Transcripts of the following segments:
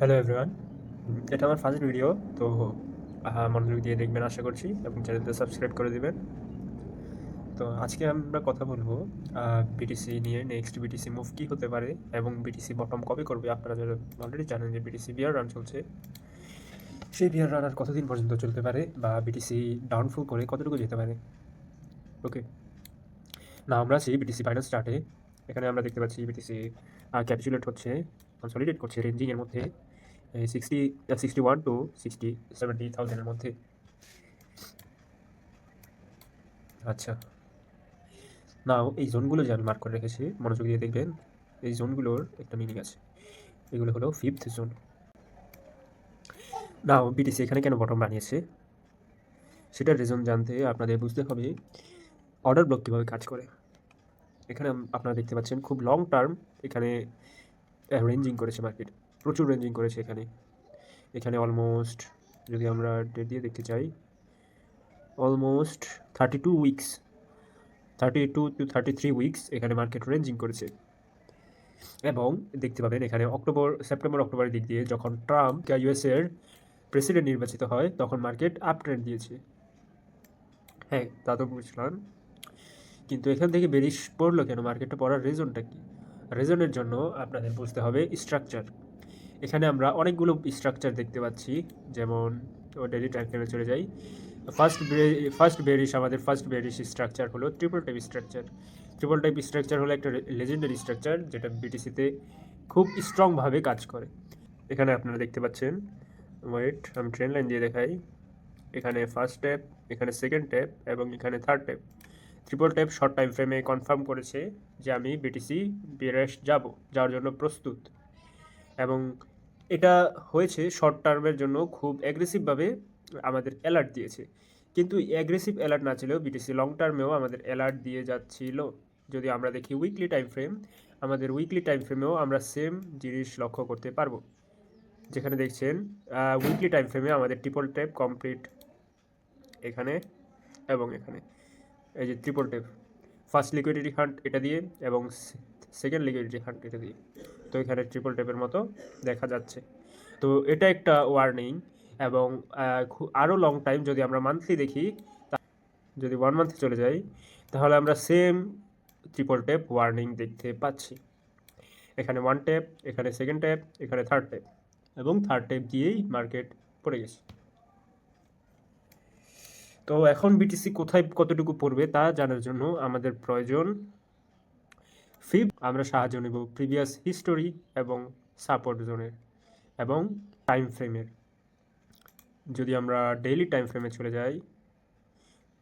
Hello everyone, এটা আমার first video. তো মনোযোগ দিয়ে দেখবেন আশা করছি, এবং চ্যানেলটা সাবস্ক্রাইব করে দিবেন। তো আজকে আমরা কথা বলবো বিটিসি নিয়ে। নেক্সট বিটিসি মুভ কী হতে পারে এবং বিটিসি বটম কবে করবে। আপনারা যারা অলরেডি জানেন যে বিটিসি বিয়ার রান চলছে, সেই বিয়ার রান আর কতদিন পর্যন্ত চলতে পারে, বা বিটিসি ডাউনফল করে কতটুকু যেতে পারে। ওকে, না আমরা আছি বিটিসি ফাইনাল স্টার্টে। এখানে আমরা দেখতে পাচ্ছি বিটিসি ক্যাপিচুলেট হচ্ছে, কনসলিডেট করছে রেঞ্জিংয়ের মধ্যে 61 to 70,000-এর মধ্যে। আচ্ছা, নাও এই জোনগুলো যে আমি মার্ক করে রেখেছি, মনোযোগ দিয়ে দেখবেন। এই জোনগুলোর একটা মিনিং আছে। এগুলো হলো ফিফথ জোন। নাও বিটিসি এখানে কেন বটম বানিয়েছে সেটার রিজন জানতে আপনাদের বুঝতে হবে অর্ডার ব্লক কীভাবে কাজ করে। এখানে আপনারা দেখতে পাচ্ছেন খুব লং টার্ম এখানে রেঞ্জিং করেছে মার্কেট, প্রচুর রেঞ্জিং করেছে এখানে অলমোস্ট, যদি আমরা ডেট দিয়ে দেখতে চাই, অলমোস্ট 32 উইকস, 32 to 33 উইকস এখানে মার্কেট রেঞ্জিং করেছে। এবং দেখতে পাবেন এখানে সেপ্টেম্বর অক্টোবরের দিক দিয়ে যখন ট্রাম্প ইউএসের প্রেসিডেন্ট নির্বাচিত হয়, তখন মার্কেট আপ ট্রেন্ড দিয়েছে। হ্যাঁ, তা তো বুঝলাম, কিন্তু এখান থেকে বেরিশ পড়লো কেন? মার্কেটটা পড়ার রিজনটা কি? রিজনের জন্য আপনাদের বুঝতে হবে স্ট্রাকচার। এখানে আমরা অনেকগুলো স্ট্রাকচার দেখতে পাচ্ছি, যেমন ডেইলি টাইম ফ্রেমে চলে যাই। ফার্স্ট বেরিশ স্ট্রাকচার হলো triple type structure. Triple type structure হলো একটা লেজেন্ডারি স্ট্রাকচার, যেটা বিটিসিতে খুব স্ট্রংভাবে কাজ করে। এখানে আপনারা দেখতে পাচ্ছেন, আমি ট্রেন লাইন দিয়ে দেখাই। এখানে ফার্স্ট ট্যাপ, এখানে সেকেন্ড ট্যাপ, এবং এখানে third tap. Triple tap short time ফ্রেমে কনফার্ম করেছে যে আমি বিটিসি বিয়ারে যাওয়ার জন্য প্রস্তুত। এবং এটা হয়েছে শর্ট টার্মের জন্য খুব অ্যাগ্রেসিভভাবে আমাদের অ্যালার্ট দিয়েছে। কিন্তু অ্যাগ্রেসিভ অ্যালার্ট না ছিলেও বিটিসি লং টার্মেও আমাদের অ্যালার্ট দিয়ে যাচ্ছিল। যদি আমরা দেখি উইকলি টাইম ফ্রেম, আমাদের উইকলি টাইম ফ্রেমেও আমরা সেম জিনিস লক্ষ্য করতে পারবো। যেখানে দেখছেন উইকলি টাইম ফ্রেমে আমাদের ট্রিপল ট্যাপ কমপ্লিট এখানে এবং এখানে। এই যে triple tap, first liquidity hunt এটা দিয়ে এবং সেকেন্ড লিকুইডিটি হান্ট এটা দিয়ে। তো এখানে ট্রিপল ট্যাপের মতো দেখা যাচ্ছে। তো এটা একটা ওয়ার্নিং। এবং আরও লং টাইম যদি আমরা মান্থলি দেখি, যদি 1 মান্থে চলে যাই, তাহলে আমরা সেম ট্রিপল ট্যাপ ওয়ার্নিং দেখতে পাচ্ছি। এখানে 1 ট্যাপ, এখানে সেকেন্ড ট্যাপ, এখানে থার্ড ট্যাপ, এবং থার্ড ট্যাপ দিয়েই মার্কেট পড়ে গেছে। তো এখন বিটিসি কোথায় কতটুকু পড়বে তা জানার জন্য আমাদের প্রয়োজন আমরা সাহায্য নেব প্রিভিয়াস হিস্টোরি এবং সাপোর্ট জোনের এবং টাইম ফ্রেমের। যদি আমরা ডেইলি টাইম ফ্রেমে চলে যাই,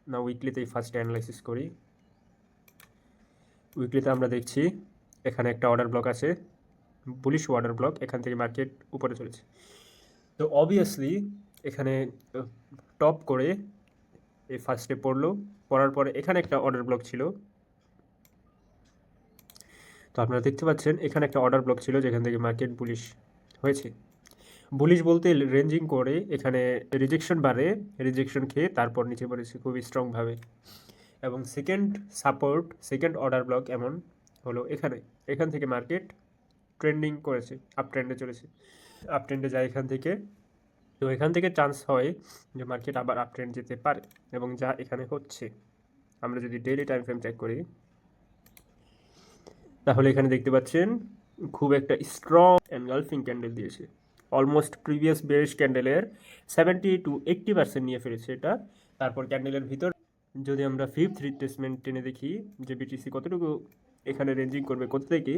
না উইকলিতেই ফার্স্ট অ্যানালাইসিস করি। উইকলিতে আমরা দেখছি এখানে একটা অর্ডার ব্লক আছে, বুলিশ অর্ডার ব্লক, এখান থেকে মার্কেট উপরে চলেছে। তো অবভিয়াসলি এখানে টপ করে এই ফার্স্টে পড়ার পরে এখানে একটা অর্ডার ব্লক ছিল। তো আপনারা দেখতে পাচ্ছেন এখানে একটা অর্ডার ব্লক ছিল, যেখান থেকে মার্কেট বুলিশ হয়েছে। বুলিশ বলতে রেঞ্জিং করে এখানে রিজেকশন বাড়ে, রিজেকশন খেয়ে তারপর নিচে পড়েছে খুবই স্ট্রংভাবে। এবং সেকেন্ড অর্ডার ব্লক এমন হলো এখান থেকে মার্কেট ট্রেন্ডিং করেছে, আপ ট্রেন্ডে চলেছে, আপ ট্রেন্ডে যায় এখান থেকে। তো এখান থেকে চান্স হয় যে মার্কেট আবার আপ ট্রেন্ড যেতে পারে, এবং যা এখানে হচ্ছে। আমরা যদি ডেইলি টাইম ফ্রেম চেক করি, তাহলে এখানে দেখতে পাচ্ছেন খুব একটা স্ট্রং এনগালফিং ক্যান্ডেল দিয়েছে। অলমোস্ট প্রিভিয়াস বেয়ারিশ ক্যান্ডেলের 70-80% নিয়ে ফেলেছে এটা। তারপর ক্যান্ডেলের ভিতর যদি আমরা ফিফথ রিট্রেসমেন্ট টেনে দেখি যে বিটিসি কতটুকু এখানে রেঞ্জিং করবে কোথা থেকে,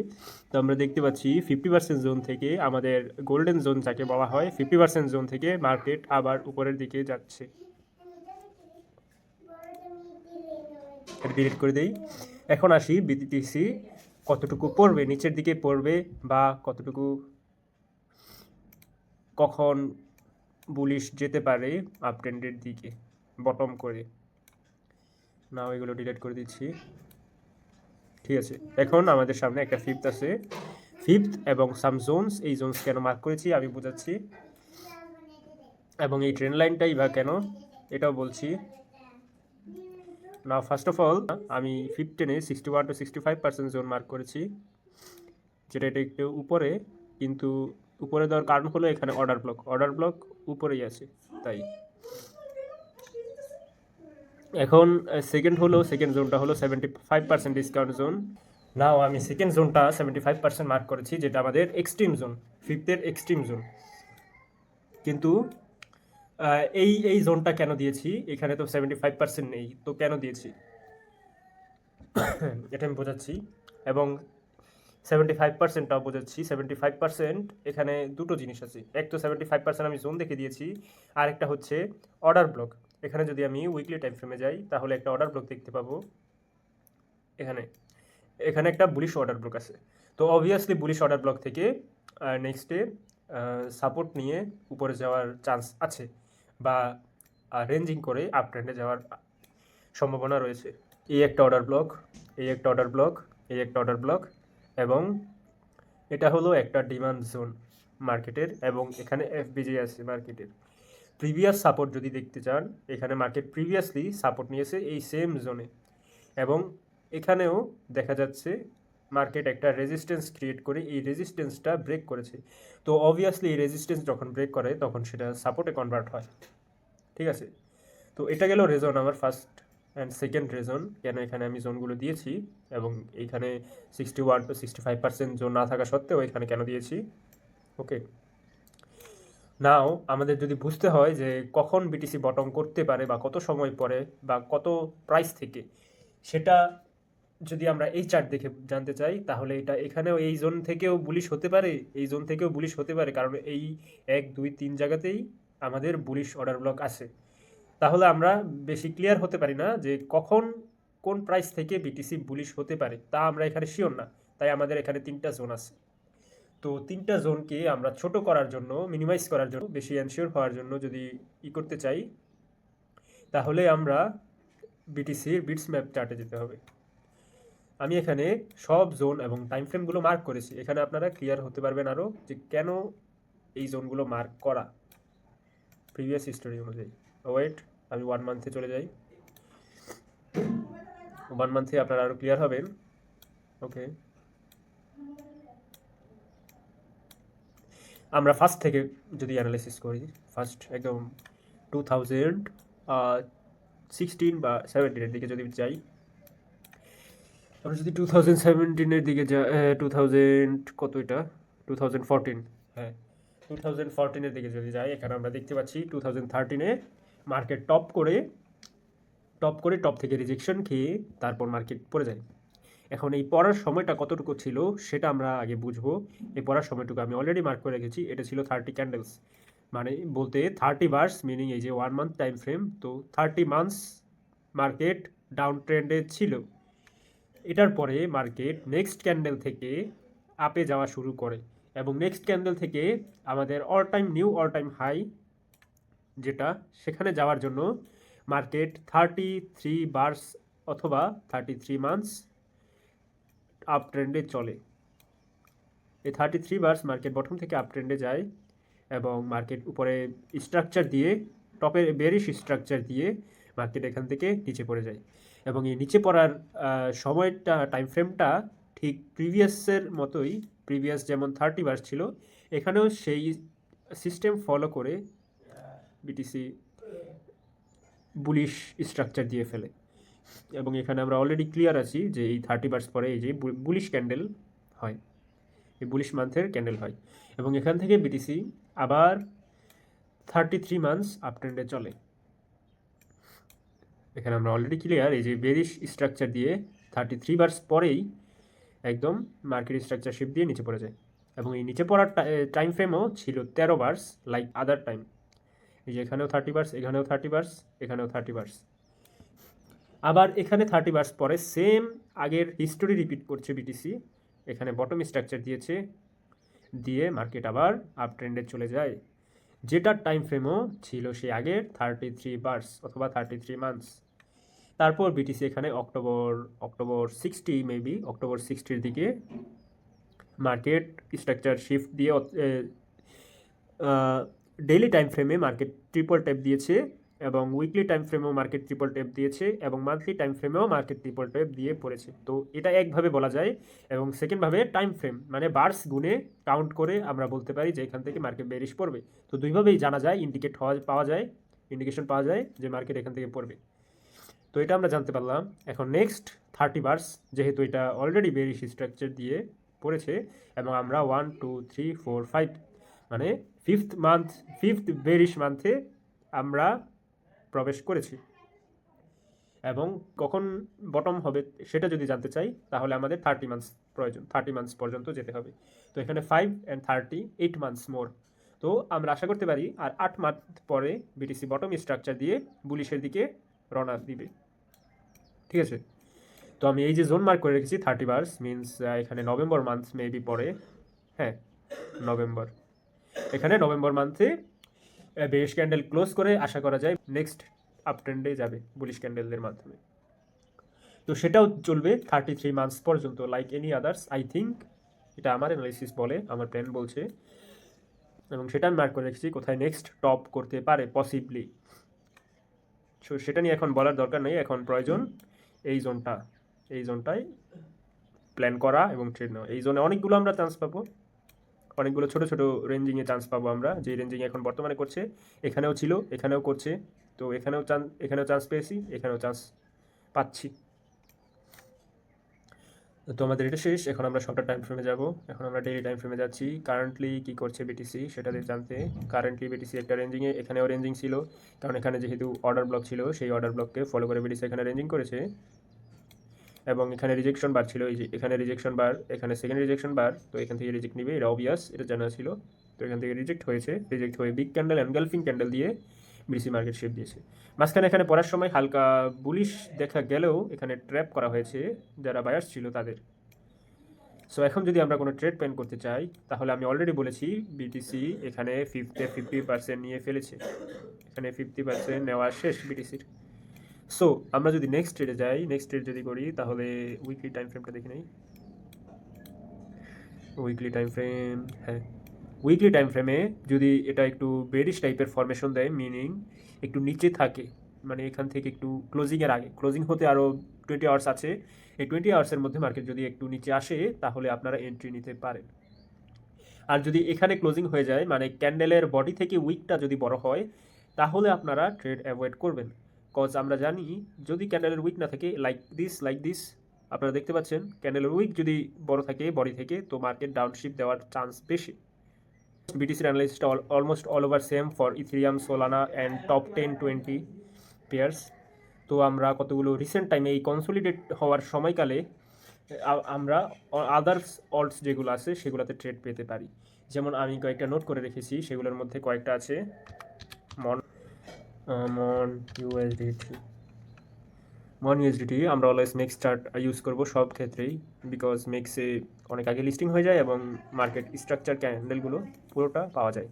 তো আমরা দেখতে পাচ্ছি 50% জোন থেকে, আমাদের গোল্ডেন জোন যাকে বলা হয়, 50% জোন থেকে মার্কেট আবার উপরের দিকে যাচ্ছে। ডিলিট করে দেই। এখন আসি বিটিসি কতটুকু পড়বে, নিচের দিকে পড়বে, বা কতটুকু কখন বুলিশ যেতে পারে আপ ট্রেন্ডের দিকে বটম করে। না ওইগুলো ডিলিট করে দিচ্ছি। ঠিক আছে, এখন আমাদের সামনে একটা ফিফথ আছে। ফিফথ এবং সাম জোনস, এই জোনস কেন মার্ক করেছি আমি বোঝাচ্ছি, এবং এই ট্রেন লাইনটাই বা কেন এটাও বলছি। না ফার্স্ট অফ অল আমি 61 to 65% জোন মার্ক করেছি, যেটা এটা একটু উপরে, কিন্তু উপরে দেওয়ার কারণ হলো এখানে অর্ডার ব্লক উপরেই আছে, তাই। এখন সেকেন্ড জোনটা হলো 75% ডিসকাউন্ট জোন। নাও আমি সেকেন্ড জোনটা 75% মার্ক করেছি, যেটা আমাদের এক্সট্রিম জোন, ফিফথের এক্সট্রিম জোন। কিন্তু এই জোনটা কেন দিয়েছি, এখানে তো 75% নেই, তো কেন দিয়েছি এটা আমি বোঝাচ্ছি। এবং 75%টাও বোঝাচ্ছি। 75% এখানে দুটো জিনিস আছে। এক তো 75% আমি জোন দেখে দিয়েছি, আর একটা হচ্ছে অর্ডার ব্লক। এখানে যদি আমি উইকলি টাইম ফ্রেমে যাই, তাহলে একটা অর্ডার ব্লক দেখতে পাবো। এখানে এখানে একটা বুলিশ অর্ডার ব্লক আছে। তো অবভিয়াসলি বুলিশ অর্ডার ব্লক থেকে নেক্সট ডে সাপোর্ট নিয়ে উপরে যাওয়ার চান্স আছে, বা রেঞ্জিং করে আপ ট্রেন্ডে যাওয়ার সম্ভাবনা রয়েছে। এই একটা অর্ডার ব্লক, এই একটা অর্ডার ব্লক, এই একটা অর্ডার ব্লক, এবং এটা হলো একটা ডিমান্ড জোন মার্কেটের, এবং এখানে এফবিজি আছে মার্কেটের। প্রিভিয়াস সাপোর্ট যদি দেখতে চান, এখানে মার্কেট প্রিভিয়াসলি সাপোর্ট নিয়েছে এই সেম জোনে, এবং এখানেও দেখা যাচ্ছে মার্কেট একটা রেজিস্ট্যান্স ক্রিয়েট করে এই রেজিস্ট্যান্সটা ব্রেক করেছে। তো অবভিয়াসলি এই রেজিস্ট্যান্স যখন ব্রেক করে তখন সেটা সাপোর্টে কনভার্ট হয়, ঠিক আছে। তো এটা গেল রিজন আমার ফার্স্ট অ্যান্ড সেকেন্ড রিজন কেন এখানে আমি জোনগুলো দিয়েছি, এবং এইখানে 61 to 65% জোন না থাকা সত্ত্বেও এখানে কেন দিয়েছি। ওকে, নাও আমাদের যদি বুঝতে হয় যে কখন বিটিসি বটম করতে পারে, বা কত সময় পরে, বা কত প্রাইস থেকে, সেটা যদি আমরা এই চার্ট দেখে জানতে চাই, তাহলে এটা এখানেও এই জোন থেকেও বুলিশ হতে পারে, এই জোন থেকেও বুলিশ হতে পারে, কারণ এই 1 2 3 জায়গাতেই আমাদের বুলিশ অর্ডার ব্লক আছে। তাহলে আমরা বেশি ক্লিয়ার হতে পারি না যে কখন কোন প্রাইস থেকে বিটিসি বুলিশ হতে পারে, তা আমরা এখানে শিওর না। তাই আমাদের এখানে 3টা জোন আছে। তো 3টা জোনকে আমরা ছোট করার জন্য, মিনিমাইজ করার জন্য, বেশি এনশিওর হওয়ার জন্য যদি করতে চাই, তাহলে আমরা বিটিসির বিটস ম্যাপ চার্টে যেতে হবে। আমি এখানে সব জোন এবং টাইম ফ্রেমগুলো মার্ক করেছি। এখানে আপনারা ক্লিয়ার হতে পারবেন আরও যে কেন এই জোনগুলো মার্ক করা প্রিভিয়াস হিস্টোরি অনুযায়ী। ওয়েট, আমি 1 মান্থে চলে যাই। 1 মান্থে আপনারা আরও ক্লিয়ার হবেন। ওকে, আমরা ফার্স্ট থেকে যদি অ্যানালাইসিস করি, ফার্স্ট একদম 2016 বা 17-এর দিকে যদি যাই, আমরা যদি 2017-এর দিকে যাই, 2000 কত, এটা 2014, হ্যাঁ 2014-এর দিকে যদি যাই, এখানে আমরা দেখতে পাচ্ছি 2013-এ মার্কেট টপ থেকে রিজেকশন খেয়ে তারপর মার্কেট পড়ে যায়। এখন এই পড়ার সময়টা কতটুকু ছিল সেটা আমরা আগে বুঝবো। এই পড়ার সময়টুকু আমি অলরেডি মার্ক করে রেখেছি, এটা ছিল 30 ক্যান্ডেলস, মানে বলতে 30 বার্স, মিনিং এই যে 1 মান্থ টাইম ফ্রেম। তো 30 মান্থস মার্কেট ডাউন ট্রেন্ডে ছিল। এটার পরে মার্কেট নেক্সট ক্যান্ডেল থেকে আপে যাওয়া শুরু করে, এবং নেক্সট ক্যান্ডেল থেকে আমাদের নিউ অল টাইম হাই যেটা, সেখানে যাওয়ার জন্য মার্কেট 33 বার্স অথবা 33 মান্থস আপ ট্রেন্ডে চলে। এই 33 বার্স মার্কেট বটম থেকে আপ ট্রেন্ডে যায়, এবং মার্কেট উপরে স্ট্রাকচার দিয়ে, টপের বেরিশ স্ট্রাকচার দিয়ে মার্কেট এখান থেকে নিচে পড়ে যায়। এবং এই নিচে পড়ার সময়টা, টাইম ফ্রেমটা ঠিক প্রিভিয়াসের মতোই, প্রিভিয়াস যেমন 30 বার্স ছিল, এখানেও সেই সিস্টেম ফলো করে বিটিসি বুলিশ স্ট্রাকচার দিয়ে ফেলে। এবং এখানে আমরা অলরেডি ক্লিয়ার আছি যে এই 30 বার্স পরে এই যে বুলিশ ক্যান্ডেল হয়, এই বুলিশ মান্থের ক্যান্ডেল হয়, এবং এখান থেকে বিটিসি আবার 33 মান্থস আপ ট্রেন্ডে চলে। এখানে আমরা অলরেডি ক্লিয়ার, এই যে বেরিশ স্ট্রাকচার দিয়ে 33 বার্স পরেই একদম মার্কেট স্ট্রাকচার শিফট দিয়ে নিচে পড়ে যায়। এবং এই নিচে পড়ার টাইম ফ্রেমও ছিল 13 বার্স, লাইক আদার টাইম। এই যে এখানেও 30 বার্স, এখানেও 30 বার্স, এখানেও 30 বার্স। আবার এখানে 30 বার্স পরে সেম আগের হিস্টোরি রিপিট করছে বিটিসি। এখানে বটম স্ট্রাকচার দিয়েছে, দিয়ে মার্কেট আবার আপ ট্রেন্ডে চলে যায়, যেটার টাইম ফ্রেমও ছিল সেই আগের 33 বার্স অথবা 33 মান্থস। তারপর বিটিসি এখানে অক্টোবর 60, মেবি অক্টোবর 60-এর দিকে মার্কেট স্ট্রাকচার শিফট দিয়ে ডেইলি টাইম ফ্রেমে মার্কেট ট্রিপল ট্যাপ দিয়েছে, এবং উইকলি টাইম ফ্রেমেও মার্কেট ট্রিপল ট্যাপ দিয়েছে এবং মান্থলি টাইম ফ্রেমেও মার্কেট ট্রিপল ট্যাপ দিয়ে পড়েছে। তো এটা একভাবে বলা যায়। এবং সেকেন্ডভাবে টাইম ফ্রেম মানে বার্স গুণে কাউন্ট করে আমরা বলতে পারি যে এখান থেকে মার্কেট বেরিশ পড়বে। তো দুইভাবেই জানা যায়, ইন্ডিকেশন পাওয়া যায় যে মার্কেট এখান থেকে পড়বে। তো এটা আমরা জানতে পারলাম। এখন নেক্সট 30 বার্স, যেহেতু এটা অলরেডি বেরিশ স্ট্রাকচার দিয়ে পড়েছে এবং আমরা 1 2 3 4 5 মানে ফিফথ বেরিশ মান্থে আমরা প্রবেশ করেছি। এবং কখন বটম হবে সেটা যদি জানতে চাই তাহলে আমাদের 30 মান্থস প্রয়োজন, 30 মান্থস পর্যন্ত যেতে হবে। তো এখানে 5 and 30 8 মান্থস মোর। তো আমরা আশা করতে পারি আর 8 মান্থ পরে বিটিসি বটম স্ট্রাকচার দিয়ে বুলিশের দিকে রওনা দিবে। ঠিক আছে, তো আমি এই যে জোন মার্ক করে রেখেছি 30 বার্স মিনস এখানে নভেম্বর মান্থ মেবি পরে, হ্যাঁ নভেম্বর, এখানে নভেম্বর মান্থে বেশ ক্যান্ডেল ক্লোজ করে আশা করা যায় নেক্সট আপ ট্রেন্ডে যাবে বুলিশ ক্যান্ডেলদের মাধ্যমে। তো সেটাও চলবে 33 মান্থস পর্যন্ত like any others I think. এটা আমার অ্যানালিসিস বলে, আমার প্ল্যান বলছে, এবং সেটা আমি মার্ক করে রেখেছি কোথায় নেক্সট টপ করতে পারে পসিবলি। সো সেটা নিয়ে এখন বলার দরকার নেই, এখন প্রয়োজন এই জোনটায় প্ল্যান করা এবং ট্রেড নেওয়া। এই জোনে অনেকগুলো আমরা চান্স পাবো, অনেকগুলো ছোটো ছোটো রেঞ্জিংয়ে চান্স পাবো আমরা, যে রেঞ্জিং এখন বর্তমানে করছে, এখানেও ছিল, এখানেও করছে। তো এখানেও চান্স পেয়েছি, এখানেও চান্স পাচ্ছি। তো আমাদের এটা শেষ, এখন আমরা শর্টার টাইম ফ্রেমে যাব। এখন আমরা ডেইলি টাইম ফ্রেমে যাচ্ছি কারেন্টলি কী করছে বিটিসি সেটা জানতে। কারেন্টলি বিটিসি একটা রেঞ্জিংয়ে, এখানেও রেঞ্জিং ছিল, কারণ এখানে যেহেতু অর্ডার ব্লক ছিল সেই অর্ডার ব্লককে ফলো করে বিটিসি এখানে রেঞ্জিং করেছে। এবং এখানে রিজেকশন বার ছিল, এই যে এখানে রিজেকশন বার, এখানে সেকেন্ড রিজেকশন বার, তো এখান থেকে রিজেক্ট নিবে, এটা অবভিয়াস, এটা জানা ছিল। তো এখান থেকে রিজেক্ট হয়ে বিগ ক্যান্ডেল এনগালফিং ক্যান্ডেল দিয়ে বিটিসি মার্কেট শেপ দিয়েছে। মাঝখানে এখানে পড়ার সময় হালকা বুলিশ দেখা গেলেও এখানে ট্র্যাপ করা হয়েছে যারা বায়ার্স ছিল তাদের। সো এখন যদি আমরা কোনো ট্রেড প্ল্যান করতে চাই তাহলে আমি অলরেডি বলেছি বিটিসি এখানে 50% নিয়ে ফেলেছে, এখানে 50% নেওয়া শেষ বিটিসির। সো আমরা যদি নেক্সট ট্রেডে যাই, নেক্সট ট্রেড যদি করি তাহলে উইকলি টাইম ফ্রেমটা দেখে নেই। উইকলি টাইম ফ্রেম, হ্যাঁ উইকলি টাইম ফ্রেমে যদি এটা একটু বেরিশ টাইপের ফরমেশন দেয়, মিনিং একটু নিচে থাকে, মানে এখান থেকে একটু ক্লোজিংয়ের আগে, ক্লোজিং হতে আরও 20 আওয়ার্স আছে, এই 20 আওয়ার্সের মধ্যে মার্কেট যদি একটু নিচে আসে তাহলে আপনারা এন্ট্রি নিতে পারেন। আর যদি এখানে ক্লোজিং হয়ে যায়, মানে ক্যান্ডেলের বডি থেকে উইকটা যদি বড় হয়, তাহলে আপনারা ট্রেড অ্যাভয়েড করবেন। কজ আমরা জানি যদি ক্যান্ডেলের উইক না থাকে লাইক দিস আপনারা দেখতে পাচ্ছেন, ক্যান্ডেলের উইক যদি বড় থাকে বডি থেকে, তো মার্কেট ডাউনশিপ দেওয়ার চান্স বেশি। বিটিসির অ্যানালাইসিসটা almost all over same for Ethereum, Solana and top 10-20 pairs. তো আমরা কতগুলো রিসেন্ট টাইমে এই কনসলিডেট হওয়ার সময়কালে আমরা আদার্স অলস যেগুলো আছে সেগুলোতে ট্রেড পেতে পারি। যেমন আমি কয়েকটা নোট করে রেখেছি, সেগুলোর মধ্যে কয়েকটা আছে মন ইউএসডিটি। আমরা অলওয়েজ মেক্স চার্ট ইউজ করব সব ক্ষেত্রেই, বিকজ মেক্সে অনেক আগে লিস্টিং হয়ে যায় এবং মার্কেট স্ট্রাকচার ক্যান্ডেলগুলো পুরোটা পাওয়া যায়।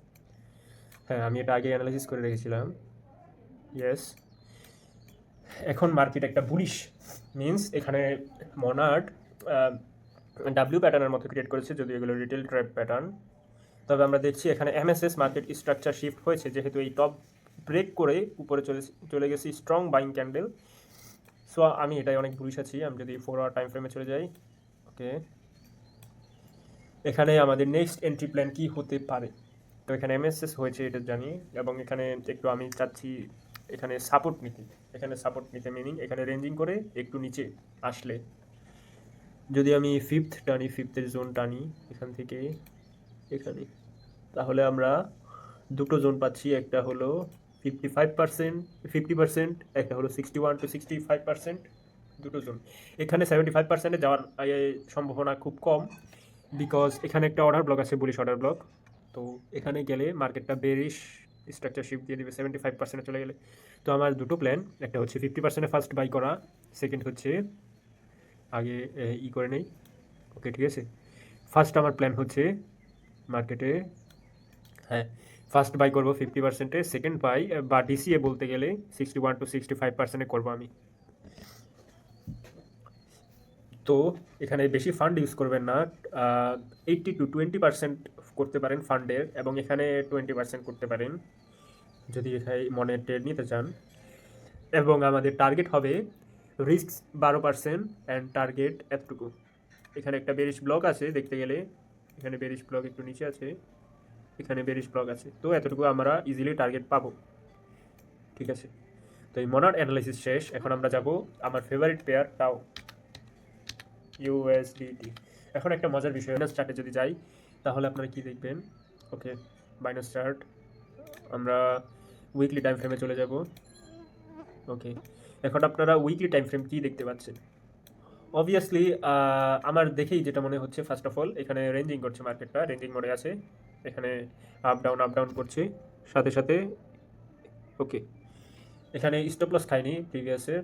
হ্যাঁ আমি এটা আগে অ্যানালাইসিস করে রেখেছিলাম। ইয়েস, এখন মার্কেট একটা বুলিশ মিনস এখানে মনার্ড ডাব্লিউ প্যাটার্নের মতো ক্রিয়েট করেছে, যদিও এগুলো রিটেল ট্র্যাপ প্যাটার্ন। তবে আমরা দেখছি এখানে এমএসএস মার্কেট স্ট্রাকচার শিফট হয়েছে, যেহেতু এই টপ ব্রেক করে উপরে চলে গেছি স্ট্রং বাইং ক্যান্ডেল। সো আমি এটাই অনেক বুলিশ আছি। আমি যদি 4 আওয়ার টাইম ফ্রেমে চলে যাই, ওকে এখানে আমাদের নেক্সট এন্ট্রি প্ল্যান কি হতে পারে। তো এখানে এমএসএস হয়েছে এটা জানি, এবং এখানে একটু আমি চাচ্ছি এখানে সাপোর্ট নিতে, মিনিং এখানে রেঞ্জিং করে একটু নিচে আসলে, যদি আমি ফিফথের জোন টানি এখান থেকে এখানে, তাহলে আমরা দুটো জোন পাচ্ছি, একটা হলো 50%, একটা হলো 61 to 65%, দুটো জোন। এখানে 75%-এ যাওয়ার সম্ভাবনা খুব কম, বিকজ এখানে একটা অর্ডার ব্লক আছে, বুলিশ অর্ডার ব্লক। তো এখানে গেলে মার্কেটটা বেরিশ স্ট্রাকচার শিফট দিয়ে দেবে 75%-এ চলে গেলে। তো আমার দুটো প্ল্যান, একটা হচ্ছে 50%-এ ফার্স্ট বাই করা, সেকেন্ড হচ্ছে আগে করে নেই। ওকে ঠিক আছে, ফার্স্ট আমার প্ল্যান হচ্ছে মার্কেটে, হ্যাঁ ফার্স্ট বাই করবো 50%-এ, সেকেন্ড বাই বা ডিসিএ বলতে গেলে 61 to 65%-এ করবো আমি। তো এখানে বেশি ফান্ড ইউজ করবেন না, 80 to 20% করতে পারেন ফান্ডের, এবং এখানে 20% করতে পারেন। যদি এখানে মনে ট্রেড নিতে চান, এবং আমাদের টার্গেট হবে রিস্ক 12% অ্যান্ড টার্গেট এতটুকু। এখানে একটা বেরিশ ব্লক আছে দেখতে গেলে, এখানে বেরিশ ব্লক একটু নিচে আছে, এখানে বেরিশ ব্লক আছে, তো এতটুকু আমরা ইজিলি টার্গেট পাবো। ঠিক আছে, তো এই মনার অ্যানালাইসিস শেষ। এখন আমরা যাব আমার ফেভারিট পেয়ার টাও ইউএসডিটি। এখন একটা মজার বিষয়, বাইনান্স চার্টে যদি যাই তাহলে আপনারা কি দেখবেন। ওকে, বাইনান্স চার্ট, আমরা উইকলি টাইম ফ্রেমে চলে যাব। ওকে, এখন আপনারা উইকলি টাইম ফ্রেম কী দেখতে পাচ্ছেন? অবভিয়াসলি আমার দেখেই যেটা মনে হচ্ছে, ফার্স্ট অফ অল এখানে রেঞ্জিং করছে, মার্কেটটা রেঞ্জিং মোডে আছে, এখানে আপ ডাউন করছে সাথে সাথে। ওকে, এখানে স্টপ লস খায়নি প্রিভিয়াসের,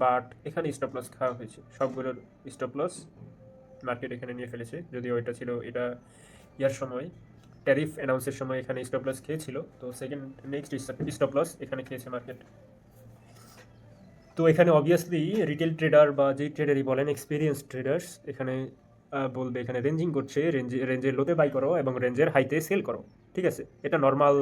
বাট এখানে স্টপ লস খাওয়া হয়েছে, সবগুলোর স্টপ লস মার্কেট এখানে নিয়ে ফেলেছে। যদিও এটা ছিল এটা ইয়ার সময়, ট্যারিফ অ্যানাউন্সের সময় এখানে স্টপ লস খেয়েছিল, তো সেকেন্ড নেক্সট স্টপ লস এখানে খেয়েছে মার্কেট। তো এখানে অবভিয়াসলি রিটেল ট্রেডার বা যেই ট্রেডারই বলেন, এক্সপিরিয়েন্স ট্রেডার্স এখানে বলবে এখানে রেঞ্জিং করছে, রেঞ্জের লোতে বাই করো এবং রেঞ্জের হাইতে সেল করো। ঠিক আছে, এটা নর্মাল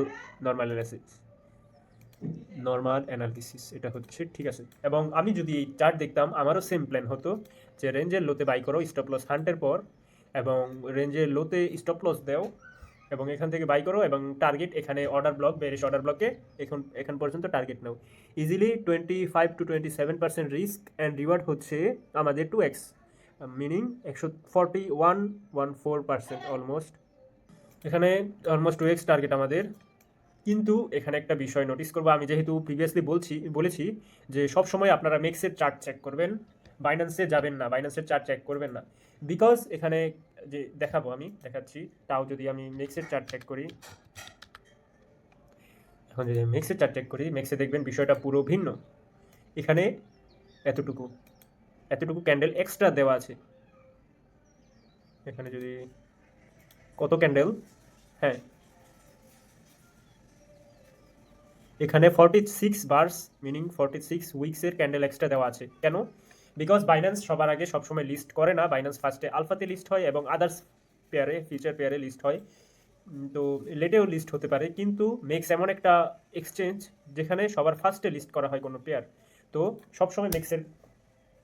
অ্যানালিসিস এটা হচ্ছে। ঠিক আছে, এবং আমি যদি এই চার্ট দেখতাম আমারও সেম প্ল্যান হতো যে রেঞ্জের লোতে বাই করো স্টপ লস হান্টের পর, এবং রেঞ্জের লোতে স্টপ লস দাও এবং এখান থেকে বাই করো, এবং টার্গেট এখানে অর্ডার ব্লক, বেরিশ অর্ডার ব্লকে এখন পর্যন্ত target now. Easily 25 to 27% risk and reward হচ্ছে আমাদের 2x, মিনিং 141.14% অলমোস্ট। এখানে অলমোস্ট 2x টার্গেট আমাদের। কিন্তু এখানে একটা বিষয় নোটিস করবো, আমি যেহেতু প্রিভিয়াসলি বলেছি যে সব সময় আপনারা মেক্সের চার্ট চেক করবেন, বাইন্যান্সে যাবেন না, বাইন্যান্সের চার্ট চেক করবেন না, বিকজ এখানে যে আমি দেখাচ্ছি, তাও যদি আমি মেক্সের চার্ট চেক করি, এখন যদি মেক্সের চার্ট চেক করি, মেক্সে দেখবেন বিষয়টা পুরো ভিন্ন। এখানে এতটুকু ক্যান্ডেল এক্সট্রা দেওয়া আছে। এখানে যদি কত ক্যান্ডেল, হ্যাঁ এখানে 46 বার্স, মিনিং 46 উইকসের ক্যান্ডেল এক্সট্রা দেওয়া আছে। কেন? বিকজ বাইন্যান্স সবার আগে সবসময় লিস্ট করে না, বাইন্যান্স ফার্স্টে আলফাতে লিস্ট হয় এবং আদার্স পেয়ারে, ফিউচার পেয়ারে লিস্ট হয়, তো লেটেও লিস্ট হতে পারে। কিন্তু মেক্স এমন একটা এক্সচেঞ্জ যেখানে সবার ফার্স্টে লিস্ট করা হয় কোনো পেয়ার, তো সবসময় মেক্সের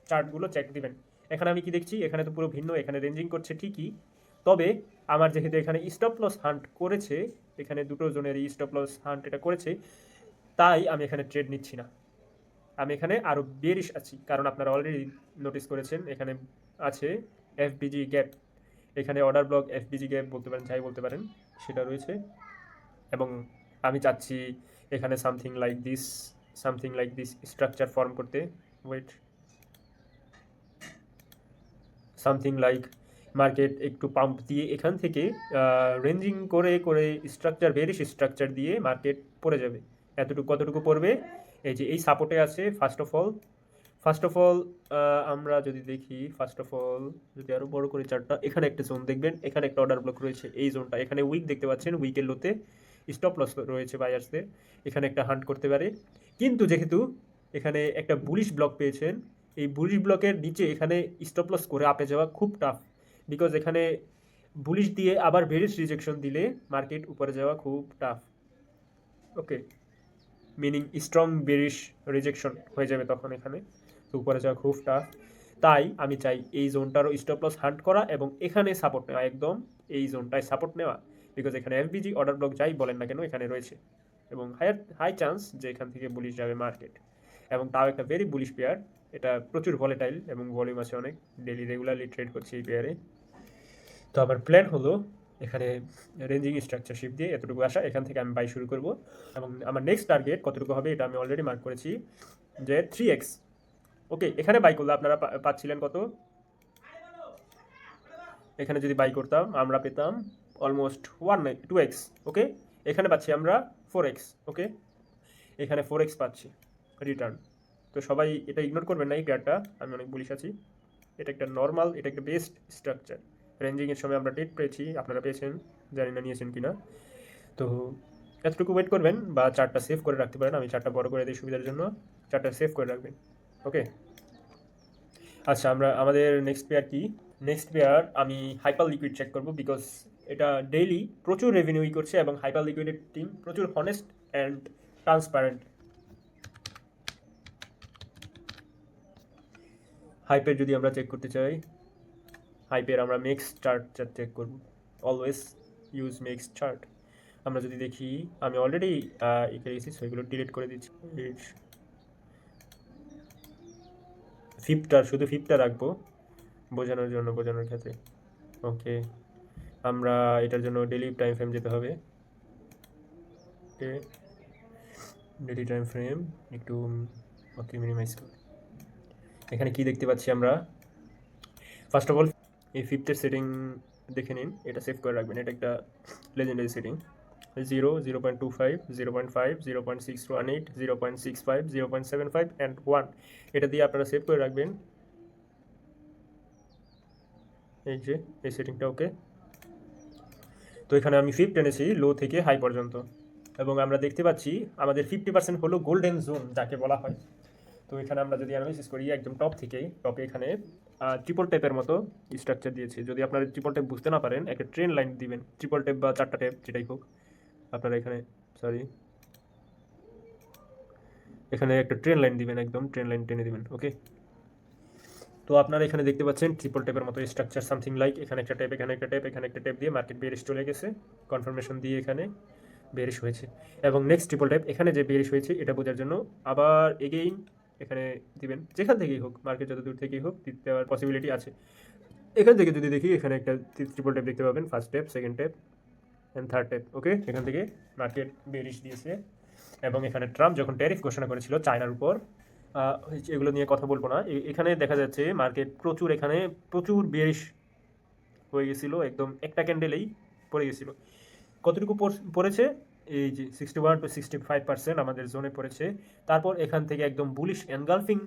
চার্টগুলো চেক দিবেন। এখানে আমি কি দেখছি, এখানে তো পুরো ভিন্ন, এখানে রেঞ্জিং করছে ঠিকই, তবে আমার যেহেতু এখানে স্টপ লস হান্ট করেছে, এখানে দুটো জনের স্টপ লস হান্ট এটা করেছে, তাই আমি এখানে ট্রেড নিচ্ছি না, আমি এখানে আরও বেরিশ আছি। কারণ আপনারা অলরেডি নোটিস করেছেন এখানে আছে এফবিজি গ্যাপ, এখানে অর্ডার ব্লক, এফবিজি গ্যাপ বলতে পারেন, যাই বলতে পারেন, সেটা রয়েছে। এবং আমি চাচ্ছি এখানে something like this structure form করতে, সামথিং লাইক মার্কেট একটু পাম্প দিয়ে এখান থেকে রেঞ্জিং করে স্ট্রাকচার, বেরিশ স্ট্রাকচার দিয়ে মার্কেট পড়ে যাবে। কতটুকু পড়বে, এই যে এই সাপোর্টে আছে। ফার্স্ট অফ অল আমরা যদি দেখি, যদি আরও বড় করে চার্টটা, এখানে একটা জোন দেখবেন, এখানে একটা অর্ডার ব্লক রয়েছে, এই জোনটা এখানে উইক দেখতে পাচ্ছেন, উইকের লোতে স্টপ লস রয়েছে বায়ার্সদের, এখানে একটা হান্ট করতে পারে। কিন্তু যেহেতু এখানে একটা বুলিশ ব্লক পেয়েছেন, এই বুলিশ ব্লকের নিচে এখানে স্টপ লস করে আপে যাওয়া খুব টাফ, বিকজ এখানে বুলিশ দিয়ে আবার বেরিশ রিজেকশন দিলে মার্কেট উপরে যাওয়া খুব টাফ। ওকে, মিনিং স্ট্রং বেরিশ রিজেকশন হয়ে যাবে তখন এখানে, তো উপরে যাওয়া খুব টাফ। তাই আমি চাই এই জোনটারও স্টপ লস হান্ট করা এবং এখানে সাপোর্ট নেওয়া, একদম এই জোনটায় সাপোর্ট নেওয়া, বিকজ এখানে এফবিজি অর্ডার ব্লক যাই বলেন না কেন এখানে রয়েছে, এবং হাই চান্স যে এখান থেকে বুলিশ যাবে মার্কেট, এবং তাও একটা ভেরি বুলিশ পেয়ার। এটা প্রচুর ভলেটাইল এবং ভলিউম আছে অনেক, ডেলি রেগুলারলি ট্রেড করছি এই পেয়ারে। তো আমার প্ল্যান হলো এখানে রেঞ্জিং স্ট্রাকচারশিপ দিয়ে এতটুকু আসা, এখান থেকে আমি বাই শুরু করব, এবং আমার নেক্সট টার্গেট কতটুকু হবে এটা আমি অলরেডি মার্ক করেছি যে 3x। ওকে, এখানে বাই করলে আপনারা পাচ্ছিলেন কত, এখানে যদি বাই করতাম আমরা পেতাম অলমোস্ট 2x। ওকে, এখানে পাচ্ছি আমরা 4x। ওকে, এখানে 4x পাচ্ছি রিটার্ন। তো সবাই এটা ইগনোর করবেন না, এই পেয়ারটা আমি অনেক বুলিশ আছি, এটা একটা নর্মাল, এটা একটা বেস্ট স্ট্রাকচার। রেঞ্জিংয়ের সময় আমরা ডেট পেয়েছি, আপনারা পেয়েছেন, জানি না নিয়েছেন কি না। তো এতটুকু ওয়েট করবেন বা চার্টটা সেভ করে রাখতে পারেন, আমি চার্টটা বড় করে দিই সুবিধার জন্য, চার্টটা সেভ করে রাখবেন। ওকে, আচ্ছা আমাদের নেক্সট পেয়ার কি? নেক্সট পেয়ার আমি হাইপার লিকুইড চেক করব, বিকজ এটা ডেইলি প্রচুর রেভিনিউই করছে এবং হাইপার লিকুইডের টিম প্রচুর হনেস্ট অ্যান্ড ট্রান্সপারেন্ট। হাইপের যদি আমরা চেক করতে চাই, হাইপের আমরা মিক্স চার্ট চেক করব, অলওয়েজ ইউজ মিক্স চার্ট। আমরা যদি দেখি, আমি অলরেডি গেছি, সেগুলো ডিলিট করে দিচ্ছি। শুধু ফিফটা রাখবো বোঝানোর ক্ষেত্রে। ওকে, আমরা এটার জন্য ডেইলি টাইম ফ্রেম যেতে হবে। ওকে, ডেইলি টাইম ফ্রেম একটু ওকে মিনিমাইজ করি। এখানে কি দেখতে পাচ্ছি আমরা, ফার্স্ট অফ অল এই ফিফথের সেটিং দেখে নিন, এটা সেভ করে রাখবেন। এটা একটা লেজেন্ডারি সেটিং। 0, 0.25, 0.5, 0.618, 0.65, 0.75 অ্যান্ড 1, এটা দিয়ে আপনারা সেভ করে রাখবেন। এই যে এই সেটিংটা ওকে। তো এখানে আমি ফিফথ এনেছি লো থেকে হাই পর্যন্ত, এবং আমরা দেখতে পাচ্ছি আমাদের 50% হলো গোল্ডেন জোন যাকে বলা হয়। তো এখানে আমরা যদি অ্যানালাইসিস করি, একদম টপে এখানে ট্রিপল টেপের মতো স্ট্রাকচার দিয়েছে। যদি আপনারা ট্রিপল টেপ বুঝতে না পারেন, একটা ট্রেন লাইন দিবেন, ট্রিপল টেপ বা 4টা টেপ যেটাই হোক, আপনারা এখানে এখানে একটা ট্রেন লাইন দিবেন, একদম ট্রেন লাইন টেনে দিবেন। ওকে, তো আপনারা এখানে দেখতে পাচ্ছেন ট্রিপল টেপের মতো স্ট্রাকচার, সামথিং লাইক এখানে একটা টেপ, এখানে একটা টেপ, এখানে একটা টেপ দিয়ে মার্কেট বেরিশ চলে গেছে, কনফার্মেশন দিয়ে এখানে বেরিশ হয়েছে। এবং নেক্সট ট্রিপল টেপ এখানে যে বেরিশ হয়েছে এটা বোঝার জন্য আবার এগেইন এখানে দিবেন, যেখান থেকেই হোক, মার্কেট যত দূর থেকেই হোক দিতে দেওয়ার পসিবিলিটি আছে। এখান থেকে যদি দেখি, এখানে একটা ট্রিপল টেপ দেখতে পাবেন, first tap, second tap and third tap. Okay, এখান থেকে মার্কেট বেরিশ দিয়েছে। এবং এখানে ট্রাম্প যখন ট্যারিফ ঘোষণা করেছিল চায়নার উপর, এগুলো নিয়ে কথা বলবো না, এখানে দেখা যাচ্ছে মার্কেট এখানে প্রচুর বেরিশ হয়ে গেছিলো, একদম একটা ক্যান্ডেলেই পড়ে গেছিলো। কতটুকু পড়েছে, এই যে 61 to 65% আমাদের জোনে পড়েছে। তারপর এখান থেকে একদম বুলিশ এনগালফিং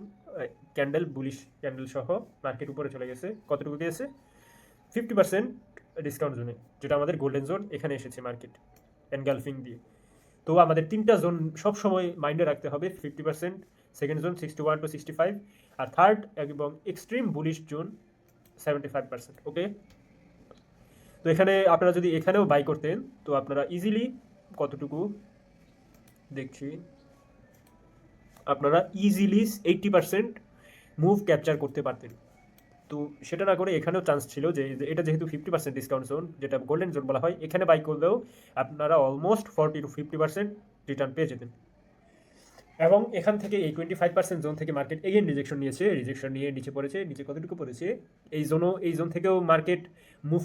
বুলিশ ক্যান্ডেল সহ মার্কেট উপরে চলে গেছে। কতটুকু গিয়েছে, 50% ডিসকাউন্ট জোনে, যেটা আমাদের গোল্ডেন জোন, এখানে এসেছে মার্কেট এনগালফিং দিয়ে। তো আমাদের তিনটা জোন সবসময় মাইন্ডে রাখতে হবে, 50%, সেকেন্ড জোন 61 to 65, আর থার্ড এবং এক্সট্রিম বুলিশ জোন 75%। ওকে, তো এখানে আপনারা যদি এখানেও বাই করতেন, তো আপনারা ইজিলি কতটুকু দেখছি, আপনারা ইজিলি 80% মুভ ক্যাপচার করতে পারতেন। তো সেটা না করে এখানেও চান্স ছিল যে এটা যেহেতু 50% ডিসকাউন্ট জোন, যেটা গোল্ডেন জোন বলা হয়, এখানে বাই করলেও আপনারা অলমোস্ট 40 to 50% রিটার্ন পেয়ে যেতেন। এবং এখান থেকে এই 25% জোন থেকে মার্কেট এগেন রিজেকশন নিয়ে নিচে পড়েছে। নিচে কতটুকু পড়েছে, এই জোন থেকেও মার্কেট মুভ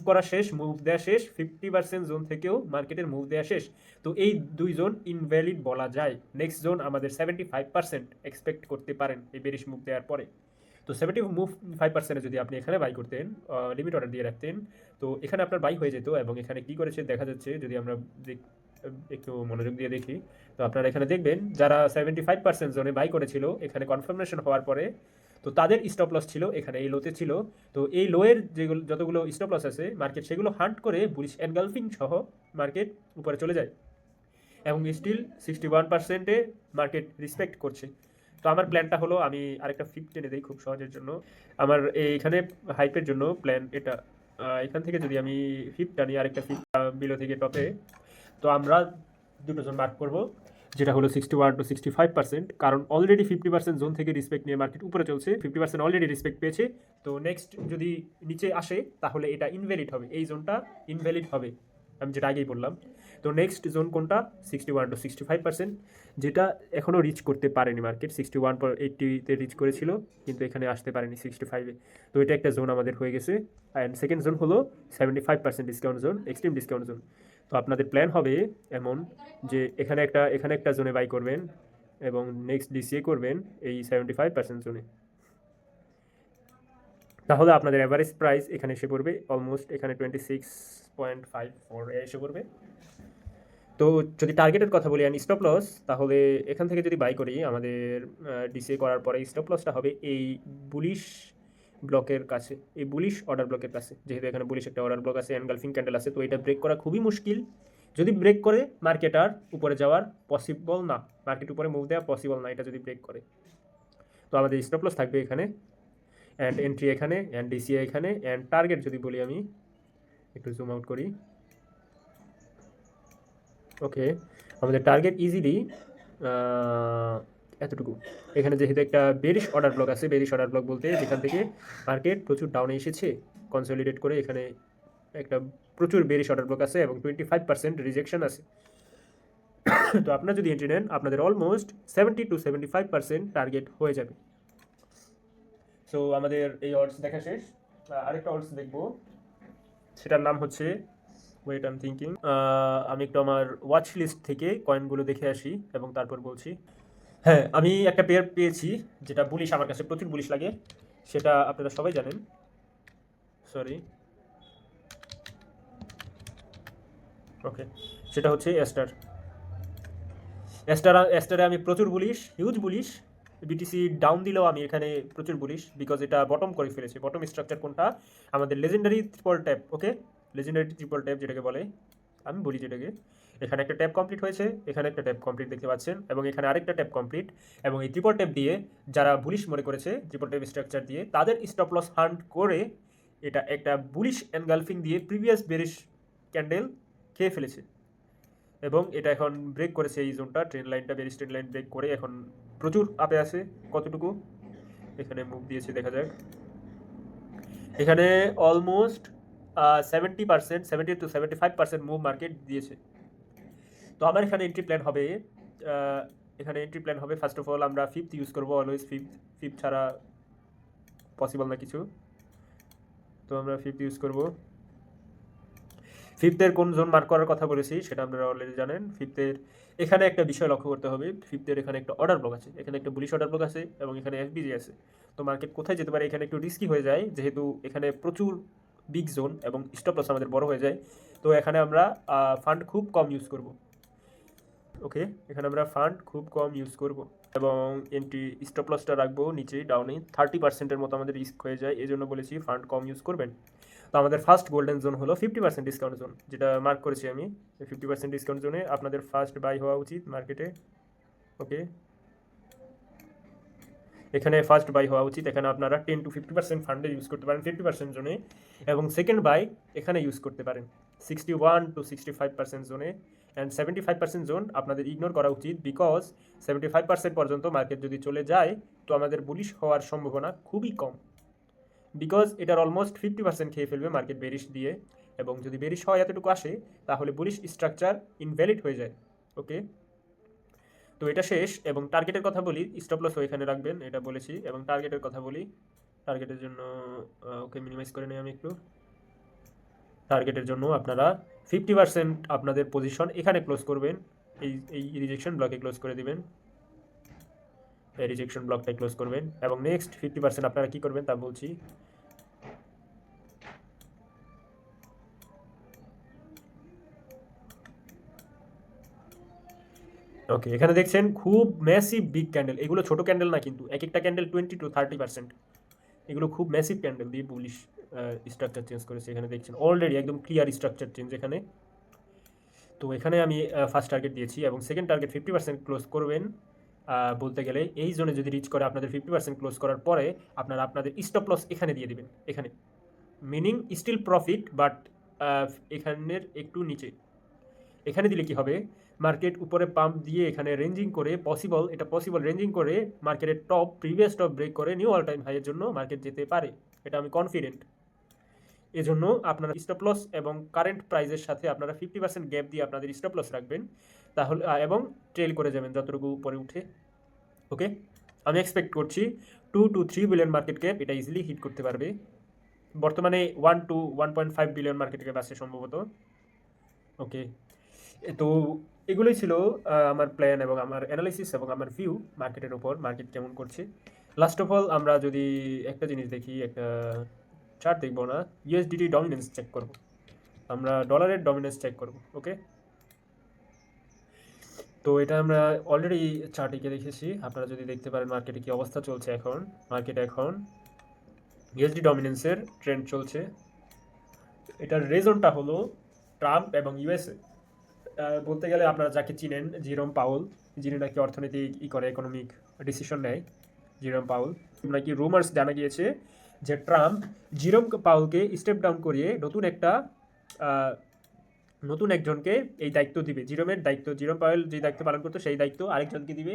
দেওয়া শেষ, 50% জোন থেকেও মার্কেটের মুভ দেওয়া শেষ। তো এই দুই জোন ইনভ্যালিড বলা যায়। নেক্সট জোন আমাদের 75% এক্সপেক্ট করতে পারেন এই বেরিশ মুভ দেওয়ার পরে। তো 75% যদি আপনি এখানে বাই করতেন, লিমিট অর্ডার দিয়ে রাখতেন, তো এখানে আপনার বাই হয়ে যেত। এবং এখানে কি করেছে দেখা যাচ্ছে, যদি আমরা একটু মনোযোগ দিয়ে দেখি, তো আপনারা এখানে দেখবেন যারা 75% জোনে বাই করেছিল, এখানে কনফার্মেশন হওয়ার পরে, তো তাদের স্টপ লস ছিল এখানে এই লোতে ছিল। তো এই লোয়ের যেগুলো যতগুলো স্টপ লস আছে, মার্কেট সেগুলো হান্ট করে বুলিশ এনগালফিং সহ মার্কেট উপরে চলে যায়, এবং স্টিল 61%-এ মার্কেট রিসপেক্ট করছে। তো আমার প্ল্যানটা হলো, আমি আরেকটা ফিফ টেনে দিই খুব সহজের জন্য। আমার এইখানে হাইপের জন্য প্ল্যান এটা, এখান থেকে যদি আমি ফিফ টানি, আরেকটা ফিফ বিলো থেকে টপে, তো আমরা দুটো জোন মার্ক করবো, যেটা হলো 61 to 65%, কারণ অলরেডি 50% জোন থেকে রিসপেক্ট নিয়ে মার্কেট উপরে চলছে, 50% অলরেডি রিসপেক্ট পেয়েছে। তো নেক্সট যদি নিচে আসে, তাহলে এটা ইনভ্যালিড হবে, এই জোনটা ইনভ্যালিড হবে, আমি যেটা আগেই বললাম। তো নেক্সট জোন কোনটা, 61 to 65%, যেটা এখনও রিচ করতে পারেনি মার্কেট। 61.80-তে রিচ করেছিল, কিন্তু এখানে আসতে পারেনি 65-এ। তো এটা একটা জোন আমাদের হয়ে গেছে। অ্যান্ড সেকেন্ড জোন হলো 75% discount zone, extreme discount zone. তো আপনাদের প্ল্যান হবে এমন যে এখানে একটা জোনে বাই করবেন, এবং নেক্সট ডিসিএ করবেন এই 75% জোনে। তাহলে আপনাদের অ্যাভারেজ প্রাইস এখানে এসে পড়বে অলমোস্ট, এখানে 26.54 এসে পড়বে। তো যদি টার্গেটের কথা বলি অ্যান্ড স্টপ লস, তাহলে এখান থেকে যদি বাই করি, আমাদের ডিসিএ করার পরে স্টপ লসটা হবে এই বুলিশ ব্লকের কাছে, এই বুলিশ অর্ডার ব্লকের কাছে। যেহেতু এখানে বুলিশ একটা অর্ডার ব্লক আছে, এনগালফিং ক্যান্ডেল আছে, তো এটা ব্রেক করা খুবই মুশকিল। যদি ব্রেক করে, মার্কেট আর উপরে যাওয়ার পসিবল না, মার্কেট উপরে মুভ দেওয়া পসিবল না এটা যদি ব্রেক করে। তো আমাদের স্টপ লস থাকবে এখানে, অ্যান্ড এন্ট্রি এখানে, অ্যান্ড ডিসিএ এখানে, অ্যান্ড টার্গেট যদি বলি, আমি একটু জুম আউট করি। ওকে, আমাদের টার্গেট ইজিলি আহ, এতটুকু। এখানে যেহেতু একটা বেরিশ অর্ডার ব্লক আছে, বেরিশ অর্ডার ব্লক বলতে যেখান থেকে মার্কেট প্রচুর ডাউনে এসেছে, কনসলিডেট করে এখানে একটা প্রচুর বেরিশ অর্ডার ব্লক আছে এবং 25% রিজেকশন আছে। তো আপনারা যদি এন্ট্রি নেন আপনাদের অলমোস্ট 70 to 75% টার্গেট হয়ে যাবে। সো আমাদের এই অর্ডস দেখা শেষ। আরেকটা অর্ডস দেখবো, সেটার নাম হচ্ছে ওয়েট আই এম থিঙ্কিং। আমি একটু আমার ওয়াচ লিস্ট থেকে কয়েনগুলো দেখে আসি এবং তারপর বলছি। হ্যাঁ, আমি একটা পেয়ার পেয়েছি যেটা বুলিশ, আমার কাছে প্রচুর বুলিশ লাগে, সেটা আপনারা সবাই জানেন। সরি, ওকে, সেটা হচ্ছে এস্টার। এস্টারে আমি প্রচুর bullish, huge bullish. BTC down দিলেও আমি এখানে প্রচুর বুলিশ, বিকজ এটা বটম করে ফেলেছে। বটম স্ট্রাকচার কোনটা? আমাদের লেজেন্ডারি ট্রিপল ট্যাপ। ওকে, লেজেন্ডারি ট্রিপল ট্যাপ যেটাকে বলে, আমি বলি যেটাকে। এখানে একটা ট্যাপ কমপ্লিট হয়েছে, এখানে একটা ট্যাপ কমপ্লিট দেখতে পাচ্ছেন, এবং এখানে আরেকটা ট্যাপ কমপ্লিট। এবং এই ট্রিপল ট্যাপ দিয়ে যারা বুলিশ মনে করেছে ট্রিপল ট্যাপ স্ট্রাকচার দিয়ে, তাদের স্টপ লস হান্ট করে এটা একটা বুলিশ এনগালফিং দিয়ে প্রিভিয়াস বেরিশ ক্যান্ডেল খেয়ে ফেলেছে। এবং এটা এখন ব্রেক করেছে এই জোনটা, ট্রেন লাইনটা, বেরিশ ট্রেন লাইন ব্রেক করে এখন প্রচুর আপে আছে। কতটুকু এখানে মুভ দিয়েছে দেখা যাক। এখানে অলমোস্ট 70 to 75% মুভ মার্কেট দিয়েছে। তো আমার এখানে এন্ট্রি প্ল্যান হবে, ফার্স্ট অফ অল আমরা ফিফথ ইউজ করবো। অলওয়েজ ফিফথ ছাড়া পসিবল না কিছু। তো আমরা ফিফথ ইউজ করবো। ফিফথের কোন জোন মার্ক করার কথা বলেছি সেটা আপনারা অলরেডি জানেন। ফিফথের এখানে একটা বিষয় লক্ষ্য করতে হবে, ফিফথের এখানে একটা অর্ডার ব্লক আছে, এখানে একটা বুলিশ অর্ডার ব্লক আছে এবং এখানে এফবিজি আছে। তো মার্কেট কোথায় যেতে পারে? এখানে একটু রিস্কি হয়ে যায়, যেহেতু এখানে প্রচুর বিগ জোন এবং স্টপ লস আমাদের বড় হয়ে যায়। তো এখানে আমরা ফান্ড খুব কম ইউজ করব। ওকে, এখানে আমরা ফান্ড খুব কম ইউজ করব এবং এন্ট্রি স্টপ লসটা রাখবো নিচে ডাউনে। 30%-এর মতো আমাদের রিস্ক হয়ে যায়, এই জন্য বলেছি ফান্ড কম ইউজ করবেন। তো আমাদের ফার্স্ট গোল্ডেন জোন হলো 50% ডিসকাউন্ট জোন, যেটা মার্ক করেছি আমি। 50% ডিসকাউন্ট জোনে আপনাদের ফার্স্ট বাই হওয়া উচিত মার্কেটে। ওকে, এখানে ফার্স্ট বাই হওয়া উচিত। এখানে আপনারা 10 to 50% ফান্ডে ইউজ করতে পারেন 50% জোনে, এবং সেকেন্ড বাই এখানে ইউজ করতে পারেন 61 to 65% জোনে। অ্যান্ড 75% জোন আপনাদের ইগনোর করা উচিত, বিকজ 75% পর্যন্ত মার্কেট যদি চলে যায় তো আমাদের বুলিশ হওয়ার সম্ভাবনা খুবই কম, বিকজ এটার অলমোস্ট 50% খেয়ে ফেলবে মার্কেট বেরিশ দিয়ে। এবং যদি বেরিশ হয় এতটুকু আসে তাহলে বুলিশ স্ট্রাকচার ইনভ্যালিড হয়ে যায়। ওকে, তো এটা শেষ। এবং টার্গেটের কথা বলি, স্টপ লস এখানে রাখবেন, এটা বলেছি। এবং টার্গেটের কথা বলি, টার্গেটের জন্য ওকে মিনিমাইজ করে নিই আমি একটু। টার্গেটের জন্য আপনারা 50% আপনাদের পজিশন এখানে ক্লোজ করবেন, এই রিজেকশন ব্লকে ক্লোজ করে দিবেন। এই রিজেকশন ব্লকটাই ক্লোজ করবেন এবং নেক্সট 50% আপনারা কি করবেন তা বলছি। ওকে, এখানে দেখছেন খুব ম্যাসিভ বিগ ক্যান্ডেল, এগুলো ছোট ক্যান্ডেল না কিন্তু, এক একটা ক্যান্ডেল 20 to 30%। এগুলো খুব ম্যাসিভ ক্যান্ডেল দিয়ে বুলিশ স্ট্রাকচার চেঞ্জ করেছে। এখানে দেখছেন অলরেডি একদম ক্লিয়ার স্ট্রাকচার চেঞ্জ এখানে। তো এখানে আমি ফার্স্ট টার্গেট দিয়েছি এবং সেকেন্ড টার্গেট 50% ক্লোজ করবেন। বলতে গেলে এই জোনে যদি রিচ করে আপনাদের 50% ক্লোজ করার পরে আপনারা আপনাদের স্টপ লস এখানে দিয়ে দিবেন, এখানে। মিনিং স্টিল প্রফিট, বাট এখানের একটু নিচে। এখানে দিলে কি হবে, মার্কেট উপরে পাম্প দিয়ে এখানে রেঞ্জিং করে পসিবল রেঞ্জিং করে মার্কেটের টপ, প্রিভিয়াস টপ ব্রেক করে নিউ অল টাইম হাইয়ের জন্য মার্কেট যেতে পারে, এটা আমি কনফিডেন্ট। এজন্য আপনারা স্টপ লস এবং কারেন্ট প্রাইসের সাথে আপনারা 50% গ্যাপ দিয়ে আপনাদের স্টপ লস রাখবেন, তাহলে এবং ট্রেল করে যাবেন যতটুকু উপরে উঠে। ওকে, আমি এক্সপেক্ট করছি 2 to 3 বিলিয়ন মার্কেট ক্যাপ এটা ইজিলি হিট করতে পারবে। বর্তমানে 1 to 1.5 বিলিয়ন মার্কেট ক্যাপ আছে সম্ভবত। ওকে, তো এগুলোই ছিল আমার প্ল্যান এবং আমার অ্যানালিসিস এবং আমার ভিউ মার্কেটের উপর, মার্কেট কেমন করছে। লাস্ট অফ অল আমরা যদি একটা জিনিস দেখি, একটা চার্ট দেখবো না, ইউএসডিটি ডমিনেন্স চেক করব, আমরা ডলারের ডমিনেন্স চেক করব। ওকে, তো এটা আমরা অলরেডি চার্টে দেখেছি, আপনারা যদি দেখতে পারেন মার্কেটে কি অবস্থা চলছে এখন। মার্কেট এখন ইউএসডি ডমিনেন্সের ট্রেন্ড চলছে। এটার রিজনটা হলো ট্রাম্প এবং ইউএসএ। বলতে গেলে আপনারা যাকে চিনেন, জিরোম পাউল, যিনি নাকি অর্থনৈতিক করে ইকোনমিক ডিসিশন নেয়, জিরোম পাউল। নাকি রুমার্স জানা গিয়েছে যে ট্রাম্প জিরোম পাউলকে স্টেপ ডাউন করিয়ে নতুন একটা নতুন একজনকে এই দায়িত্ব দিবে, জিরোমের দায়িত্ব, জিরোম পাওয়েল যে দায়িত্ব পালন করতো সেই দায়িত্ব আরেকজনকে দিবে,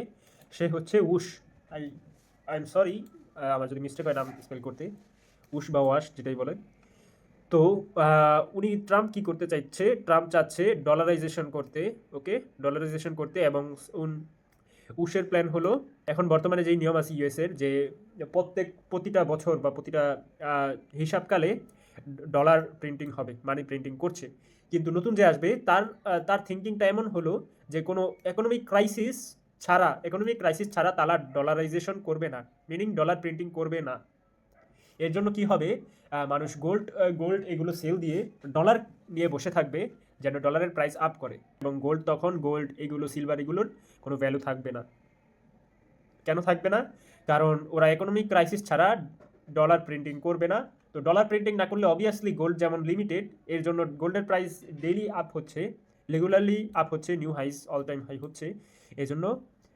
সে হচ্ছে উশ। আই আই এম সরি আমার যদি মিস্টেক হয় নাম স্পেল করতে, উশ বা ওয়াশ যেটাই বলে। তো উনি ট্রাম্প কি করতে চাইছে, ট্রাম্প চাচ্ছে ডলারাইজেশন করতে, ওকে, ডলারাইজেশন করতে। এবং উশের প্ল্যান হলো, এখন বর্তমানে যেই নিয়ম আছে ইউএসের, যে প্রতিটা বছর বা প্রতিটা হিসাবকালে ডলার প্রিন্টিং হবে, মানি প্রিন্টিং করছে। কিন্তু নতুন যে আসবে তার থিঙ্কিংটা এমন হলো যে কোনো ইকোনমিক ক্রাইসিস ছাড়া তারা ডলারাইজেশন করবে না, মিনিং ডলার প্রিন্টিং করবে না। এর জন্য কি হবে, মানুষ গোল্ড এগুলো সেল দিয়ে ডলার নিয়ে বসে থাকবে, যেন ডলারের প্রাইস আপ করে। এবং গোল্ড এগুলো সিলভার এগুলোর কোনো ভ্যালু থাকবে না। কেন থাকবে না? কারণ ওরা ইকোনমিক ক্রাইসিস ছাড়া ডলার প্রিন্টিং করবে না। তো ডলার প্রিন্টিং না করলে অবভিয়াসলি গোল্ড যেমন লিমিটেড, এর জন্য গোল্ডের প্রাইস ডেইলি আপ হচ্ছে, রেগুলারলি আপ হচ্ছে, নিউ হাইস, অল টাইম হাই হচ্ছে। এই জন্য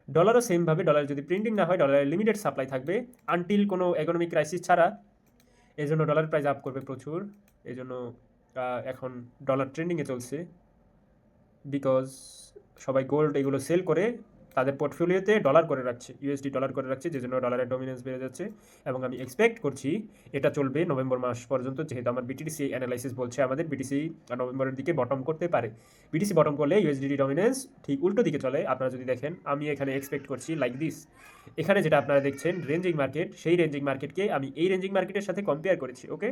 ডলারও সেমভাবে, ডলার যদি প্রিন্টিং না হয়, ডলারের লিমিটেড সাপ্লাই থাকবে আনটিল কোনো ইকোনমিক ক্রাইসিস ছাড়া। এই জন্য ডলার প্রাইস আপ করবে প্রচুর। এই জন্য এখন ডলার ট্রেন্ডিংয়ে চলছে, বিকজ সবাই গোল্ড এগুলো সেল করে তাদের পোর্টফোলিওতে ডলার করে রাখছে, ইউএসডি ডলার করে রাখছে, যে জন্য ডলারের ডমিনেন্স বেড়ে যাচ্ছে। এবং আমি এক্সপেক্ট করছি এটা চলবে নভেম্বর মাস পর্যন্ত, যেহেতু আমার বিটিসি অ্যানালাইসিস বলছে আমাদের বিটিসি নভেম্বরের দিকে বটম করতে পারে। বিটিসি বটম করলে ইউএসডি ডমিনেন্স ঠিক উল্টো দিকে চলে। আপনারা যদি দেখেন, আমি এখানে এক্সপেক্ট করছি লাইক দিস। এখানে যেটা আপনারা দেখছেন রেঞ্জিং মার্কেট, সেই রেঞ্জিং মার্কেটকে আমি এই রেঞ্জিং মার্কেটের সাথে কম্পেয়ার করেছি, ওকে।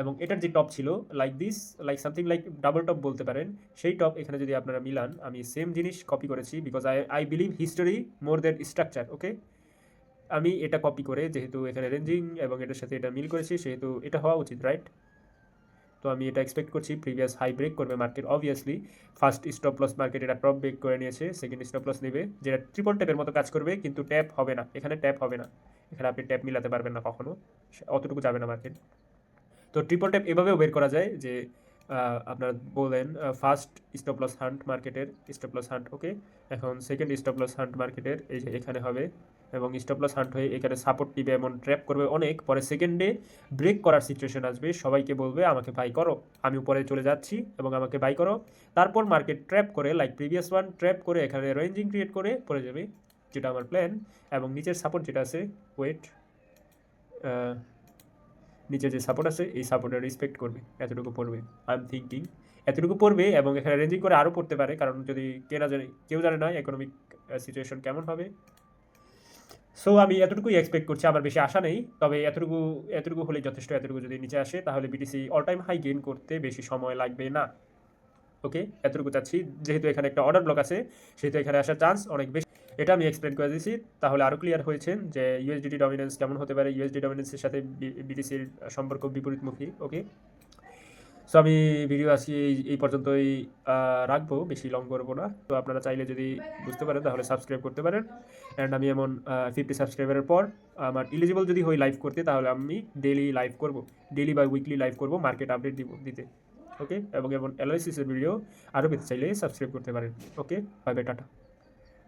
এবং এটার যে টপ ছিল like this, like something like double top বলতে পারেন, সেই টপ এখানে যদি আপনারা মিলান, আমি সেম জিনিস কপি করেছি, because I believe history more than structure, okay. আমি এটা কপি করে, যেহেতু এখানে রেঞ্জিং এবং এটার সাথে এটা মিল করেছি, সেহেতু এটা হওয়া উচিত, রাইট? তো আমি এটা এক্সপেক্ট করছি প্রিভিয়াস হাই ব্রেক করবে market, obviously. First stop loss market এটা টপ ব্রেক করে নিয়েছে, সেকেন্ড স্টপ লস নেবে, যেটা ট্রিপল ট্যাপের মতো কাজ করবে, কিন্তু ট্যাপ হবে না, এখানে ট্যাপ হবে না, এখানে আপনি ট্যাপ মিলাতে পারবেন না কখনো, অতটুকু যাবে না মার্কেট। তো ট্রিপল ট্যাপ এভাবেও বের করা যায়, যে আপনারা বলেন ফার্স্ট স্টপ লস হান্ট মার্কেটের স্টপ লস হান্ট, ওকে। এখন সেকেন্ড স্টপ লস হান্ট মার্কেটের এই যে এখানে হবে, এবং স্টপ লস হান্ট হয়ে এখানে সাপোর্ট টিপে এমন ট্র্যাপ করবে অনেক, পরে সেকেন্ডে ব্রেক করার সিচুয়েশন আসবে, সবাইকে বলবে আমাকে বাই করো, আমি উপরে চলে যাচ্ছি এবং আমাকে বাই করো। তারপর মার্কেট ট্র্যাপ করে, লাইক প্রিভিয়াস ওয়ান ট্র্যাপ করে, এখানে রেঞ্জিং ক্রিয়েট করে পড়ে যাবে, যেটা আমার প্ল্যান। এবং নিচের সাপোর্ট যেটা আছে, ওয়েট, নিচে যে সাপোর্ট আছে এই সাপোর্টের রেসপেক্ট করবে, এতটুকু পড়বে, আই এম থিঙ্কিং এতটুকু পড়বে। এবং এখানে রেঞ্জিং করে আরও পড়তে পারে, কারণ যদি কেউ জানে না ইকোনমিক সিচুয়েশন কেমন হবে। সো আমি এতটুকুই এক্সপেক্ট করছি, আমার বেশি আশা নেই, তবে এতটুকু হলেই যথেষ্ট। এতটুকু যদি নিচে আসে, তাহলে BTC all time high gain করতে বেশি সময় লাগবে না, ওকে। এতটুকু চাচ্ছি, যেহেতু এখানে একটা অর্ডার ব্লক আছে, সেহেতু এখানে আসার চান্স অনেক বেশি। এটা আমি এক্সপ্লেন করে দিয়েছি, তাহলে আরও ক্লিয়ার হয়েছেন যে ইউএসডিটি ডমিনেন্স কেমন হতে পারে, ইউএসডি ডমিনেন্সের সাথে বিটিসির সম্পর্ক বিপরীতমুখী, ওকে। সো আমি ভিডিও আজকে এই পর্যন্তই রাখবো, বেশি লং করবো না। তো আপনারা চাইলে যদি বুঝতে পারেন তাহলে সাবস্ক্রাইব করতে পারেন। অ্যান্ড আমি এমন 50 সাবস্ক্রাইবারের পর আমার এলিজিবল যদি হই লাইভ করতে, তাহলে আমি ডেইলি লাইভ করব, ডেইলি বা উইকলি লাইভ করব, মার্কেট আপডেট দিতে, ওকে। এবং এমন অ্যানালাইসিসের ভিডিও আরও পেতে চাইলে সাবস্ক্রাইব করতে পারেন, ওকে। Bye bye, tata.